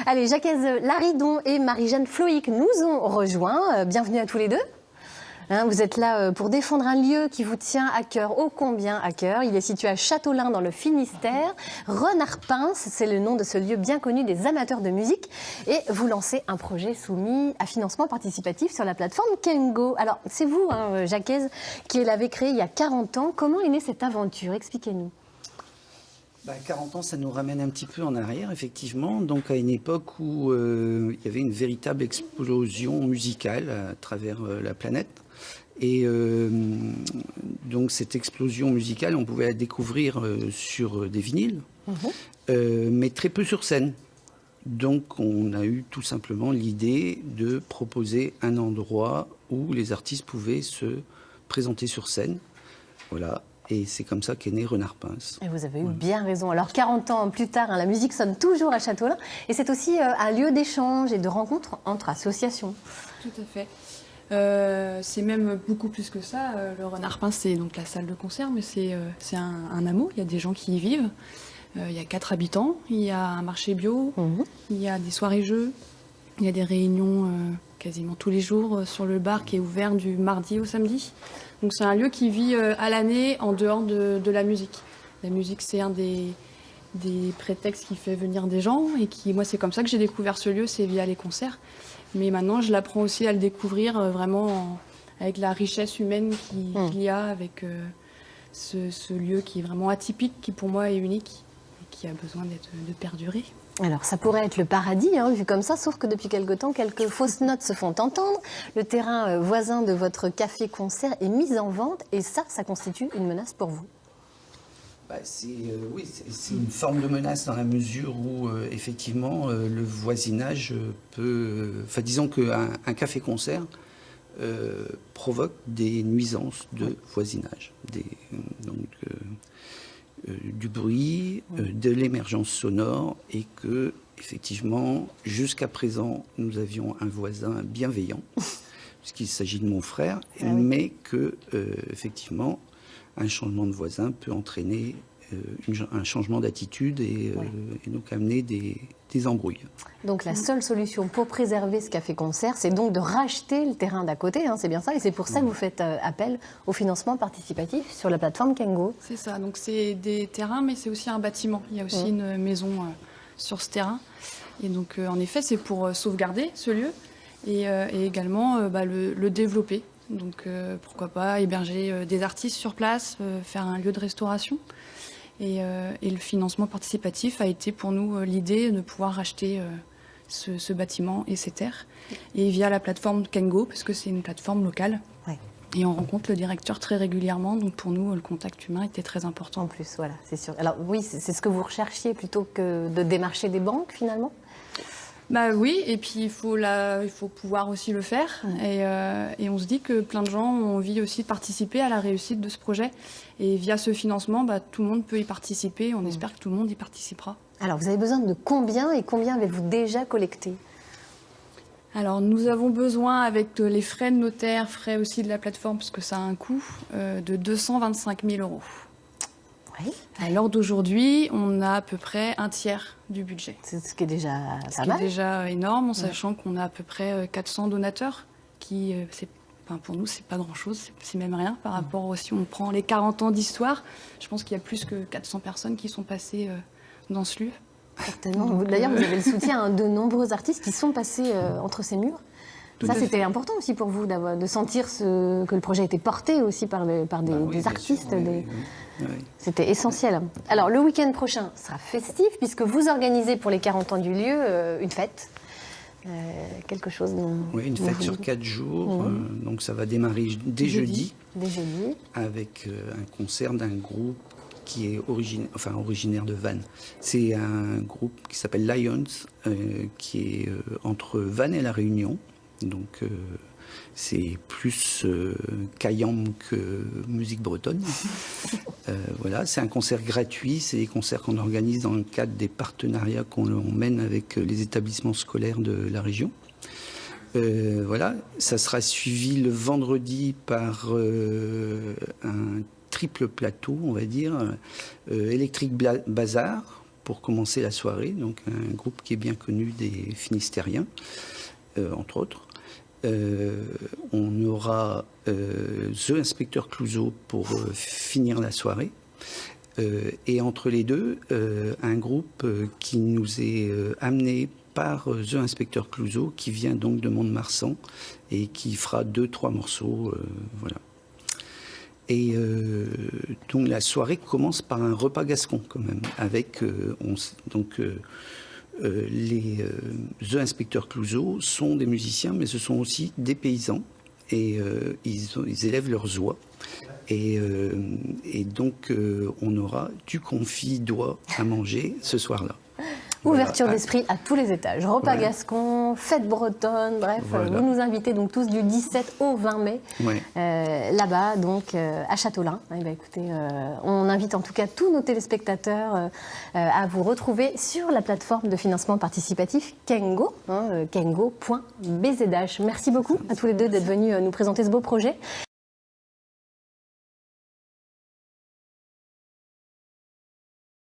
Allez, Jacques Laridon et Marie-Jeanne Floïc nous ont rejoints. Bienvenue à tous les deux. Vous êtes là pour défendre un lieu qui vous tient à cœur, ô combien à cœur. Il est situé à Châteaulin dans le Finistère. Renard-Pince, c'est le nom de ce lieu bien connu des amateurs de musique. Et vous lancez un projet soumis à financement participatif sur la plateforme Kengo. Alors, c'est vous, Jacques, qui l'avez créé il y a 40 ans. Comment est née cette aventure? Expliquez-nous. 40 ans, ça nous ramène un petit peu en arrière, effectivement. Donc, à une époque où il y avait une véritable explosion musicale à travers la planète. Et donc, cette explosion musicale, on pouvait la découvrir sur des vinyles, mais très peu sur scène. Donc, on a eu tout simplement l'idée de proposer un endroit où les artistes pouvaient se présenter sur scène. Voilà. Et c'est comme ça qu'est né Renard-Pince. Et vous avez eu bien raison. Alors 40 ans plus tard, la musique sonne toujours à Châteaulin. Et c'est aussi un lieu d'échange et de rencontre entre associations. Tout à fait. C'est même beaucoup plus que ça. Le Renard-Pince, c'est donc la salle de concert, mais c'est un hameau. Il y a des gens qui y vivent. Il y a 4 habitants. Il y a un marché bio. Il y a des soirées-jeux. Il y a des réunions quasiment tous les jours sur le bar qui est ouvert du mardi au samedi. Donc c'est un lieu qui vit à l'année en dehors de la musique. La musique, c'est un des prétextes qui fait venir des gens. Et moi, c'est comme ça que j'ai découvert ce lieu, c'est via les concerts. Mais maintenant, je l'apprends aussi à le découvrir vraiment avec la richesse humaine qu'il y a avec ce lieu qui est vraiment atypique, qui pour moi est unique et qui a besoin de perdurer. Alors, ça pourrait être le paradis, vu comme ça, sauf que depuis quelque temps, quelques fausses notes se font entendre. Le terrain voisin de votre café-concert est mis en vente et ça constitue une menace pour vous. C'est une forme de menace dans la mesure où, effectivement, le voisinage peut... disons qu'un café-concert provoque des nuisances de voisinage. Du bruit, de l'émergence sonore et que, effectivement, jusqu'à présent, nous avions un voisin bienveillant, puisqu'il s'agit de mon frère, mais que, effectivement, un changement de voisin peut entraîner un changement d'attitude et donc amener des embrouilles. Donc la seule solution pour préserver ce café-concert, c'est donc de racheter le terrain d'à côté, c'est bien ça, et c'est pour ça que vous faites appel au financement participatif sur la plateforme Kengo. C'est ça, donc c'est des terrains, mais c'est aussi un bâtiment. Il y a aussi une maison sur ce terrain. Et donc en effet, c'est pour sauvegarder ce lieu et également le développer. Donc pourquoi pas héberger des artistes sur place, faire un lieu de restauration. Et le financement participatif a été pour nous l'idée de pouvoir racheter ce bâtiment et ces terres. Et via la plateforme Kengo, parce que c'est une plateforme locale. Ouais. Et on rencontre le directeur très régulièrement. Donc pour nous, le contact humain était très important. En plus, voilà, c'est sûr. Alors oui, c'est ce que vous recherchiez plutôt que de démarcher des banques finalement ? Oui, et puis il faut pouvoir aussi le faire. Et on se dit que plein de gens ont envie aussi de participer à la réussite de ce projet. Et via ce financement, tout le monde peut y participer. On espère que tout le monde y participera. Alors, vous avez besoin de combien et combien avez-vous déjà collecté ? Alors, nous avons besoin, avec les frais de notaire, frais aussi de la plateforme, parce que ça a un coût, de 225 000 €. Oui. À l'heure d'aujourd'hui, on a à peu près un tiers du budget. C'est ce qui est déjà pas mal. Ce qui est déjà énorme, en sachant qu'on a à peu près 400 donateurs, qui, pour nous, c'est pas grand-chose, c'est même rien par rapport si on prend les 40 ans d'histoire. Je pense qu'il y a plus que 400 personnes qui sont passées dans ce lieu. Certainement. D'ailleurs, vous avez le soutien de nombreux artistes qui sont passés entre ces murs. Ça, c'était important aussi pour vous de sentir que le projet était porté aussi par des artistes. Sûr, oui. C'était essentiel. Alors, le week-end prochain sera festif puisque vous organisez pour les 40 ans du lieu une fête. Quelque chose une fête sur 4 jours. Donc, ça va démarrer dès jeudi. Dès jeudi. Avec un concert d'un groupe qui est originaire de Vannes. C'est un groupe qui s'appelle Lions, qui est entre Vannes et La Réunion. Donc, c'est plus Kayam que musique bretonne. Voilà, c'est un concert gratuit. C'est des concerts qu'on organise dans le cadre des partenariats qu'on mène avec les établissements scolaires de la région. Voilà, ça sera suivi le vendredi par un triple plateau, on va dire, Electric Bazar, pour commencer la soirée, donc un groupe qui est bien connu des Finistériens, entre autres. On aura The Inspecteur Clouseau pour finir la soirée. Et entre les deux, un groupe qui nous est amené par The Inspecteur Clouseau, qui vient donc de Mont-de-Marsan et qui fera 2-3 morceaux. Voilà. Et donc la soirée commence par un repas gascon quand même, avec The Inspecteur Clouseau sont des musiciens, mais ce sont aussi des paysans et ils élèvent leurs oies. Et donc on aura du confit d'oie à manger ce soir-là. Ouverture Voilà. d'esprit à tous les étages. Repas gascon, fête bretonne, bref, Voilà. vous nous invitez donc tous du 17 au 20 mai, Ouais. là-bas, donc à Châteaulin. Eh ben, écoutez, on invite en tout cas tous nos téléspectateurs à vous retrouver sur la plateforme de financement participatif Kengo, kengo.bzh. Merci beaucoup à tous les deux d'être venus nous présenter ce beau projet.